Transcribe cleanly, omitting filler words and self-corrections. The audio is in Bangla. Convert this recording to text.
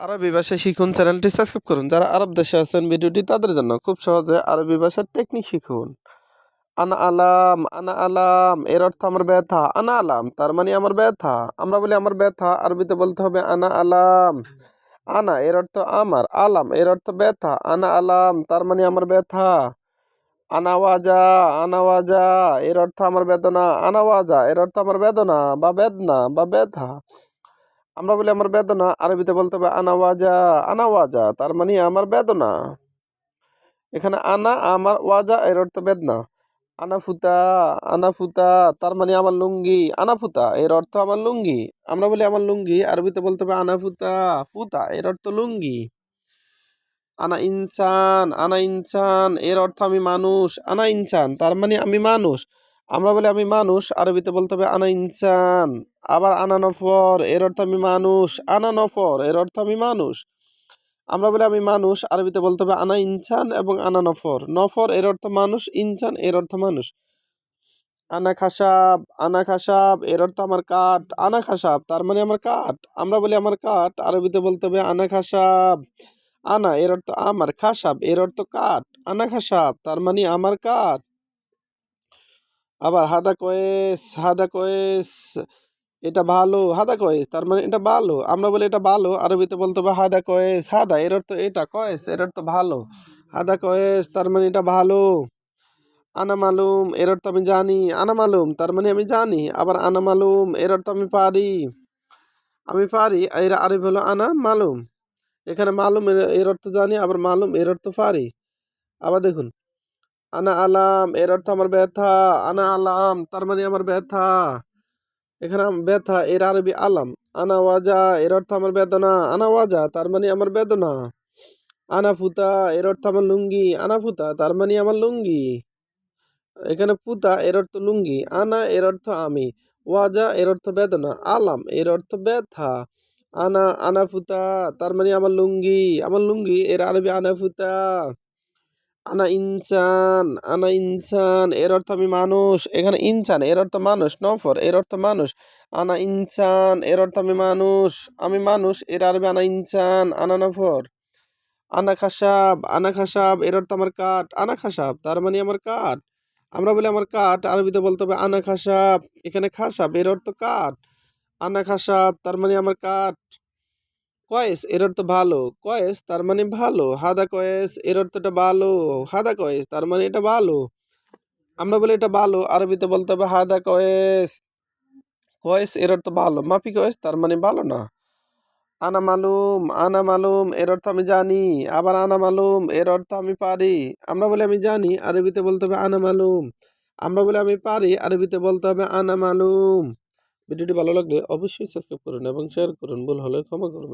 আরবি ভাষা শিখুন চ্যানেলটি সাবস্ক্রাইব করুন। যারা আরব দেশে আছেন ভিডিওটি তাদের জন্য খুব সহজে আরবি ভাষার টেকনিক শিখুন। আনা আলাম, আনা আলাম এর অর্থ আমার ব্যথা। আনা আলাম তার মানে আমার ব্যথা। আমরা বলি আমার ব্যথা, আরবিতে বলতে হবে আনা আলাম। আনা এর অর্থ আমার, আলাম এর অর্থ ব্যথা। আনা আলাম তার মানে আমার ব্যথা। আনাওয়াজা, আনাওয়াজা এর অর্থ আমার বেদনা। আনাওয়াজা এর অর্থ আমার বেদনা বা বেদনা বা ব্যথা। আমরা বলি আমার বেদনা, আরবিতে বলতে হবে আনাওয়াজা। আনাওয়াজা তার মানে আমার বেদনা। এখানে আনা আমার, ওয়াজা এর অর্থ বেদনা। আনাফুতা, আনাফুতা তার মানে আমার লুঙ্গি। আনাফুতা এর অর্থ আমার লুঙ্গি। আমরা বলি আমার লুঙ্গি, আরবিতে বলতে হবে আনাফুতা। ফুতা এর অর্থ লুঙ্গি। আনা ইনসান, আনা ইনসান এর অর্থ আমি মানুষ। আনা ইনসান তার মানে আমি মানুষ। আমরা বলি আমি মানুষ, আরবিতে বলতে হবে আনা ইনসান। আবার আনা নফর এর অর্থ আমি মানুষ। আনা নফর এর অর্থ আমি মানুষ। আমরা বলি আমি মানুষ, আরবিতে বলতে হবে আনা ইনসান এবং আনা নফর। নফর এর অর্থ মানুষ, ইনসান এর অর্থ মানুষ। আনা খাসাব, আনা খাসাব এর অর্থ আমার কাঠ। আনা খাসাব তার মানে আমার কাঠ। আমরা বলি আমার কাঠ, আরবিতে বলতে হবে আনা খাসাব। আনা এর অর্থ আমার, খাসাব এর অর্থ কাঠ। আনা খাসাব তার মানে আমার কাঠ। আবার হাদা কয়েস, হাদা কয়েস এটা ভালো। হাদা কয়েস তার মানে এটা ভালো। আমরা বলি এটা ভালো, আরবিতে বলতে হবে হাদা কয়েস। হাদা এর অর্থ এটা, কয়েস এর অর্থ ভালো। হাদা কয়েস তার মানে এটা ভালো। আনা মালুম এর অর্থ আমি জানি। আনা মালুম তার মানে আমি জানি। আবার আনা মালুম এর অর্থ আমি পারি। আমি পারি, এর আরবি হলো আনা মালুম। এখানে মালুম এর অর্থ জানি, আবার মালুম এর অর্থ পারি। আবার দেখুন, আনা আলাম এর অর্থ আমার ব্যথা। আনা আলাম তার মানে আমার ব্যথা। এখানে ব্যথা এর আরবি আলাম। আনা ওয়াজা এর অর্থ আমার বেদনা। আনা ওয়াজা তার মানে আমার বেদনা। আনা ফুতা এর অর্থ আমার লুঙ্গি। আনা ফুতা তার মানে আমার লুঙ্গি। এখানে পুতা এর অর্থ লুঙ্গি। আনা এর অর্থ আমি। ওয়াজা এর অর্থ বেদনা। আলাম এর অর্থ ব্যথা। আনা, আনা ফুতা তার মানে আমার লুঙ্গি। আমার লুঙ্গি এর আরবি আনা ফুতা। আনা ইনসান, আনা ইনসান এর অর্থ আমি মানুষ। এখানে ইনসান এর অর্থ মানুষ। নফর এর অর্থ মানুষ। আনা ইনসান এর অর্থ আমি মানুষ। আমি মানুষ এর আরবি আনা ইনসান, আনা নফর। আনা খাসাব, আনা খাসাব এর অর্থ আমার কাঠ। আনা খাসাব তার মানে আমার কাঠ। আমরা বলি আমার কাঠ, আরবিতে বলতে হবে আনা খাসাব। এখানে খাসাব এর অর্থ কাঠ। আনা খাসাব তার মানে আমার কাঠ। কয়েস এর অর্থ ভালো। কয়েস তার মানে ভালো। হাদা কয়েস এর অর্থটা ভালো। হাদা কয়েস তার মানে এটা ভালো। আমরা বলি এটা ভালো, আরবিতে বলতে হবে হাদা কয়েস। কয়েস এর অর্থ ভালো। মাফি কয়েস তার মানে ভালো না। আনা মালুম, আনা মালুম এর অর্থ আমি জানি। আবার আনা মালুম এর অর্থ আমি পারি। আমরা বলি আমি জানি, আরবিতে বলতে হবে আনা মালুম। আমরা বলি আমি পারি, আরবিতে বলতে হবে আনা মালুম। ভিডিওটি ভালো লাগলে অবশ্যই সাবস্ক্রাইব করুন এবং শেয়ার করুন। ভুল হলে ক্ষমা করবেন।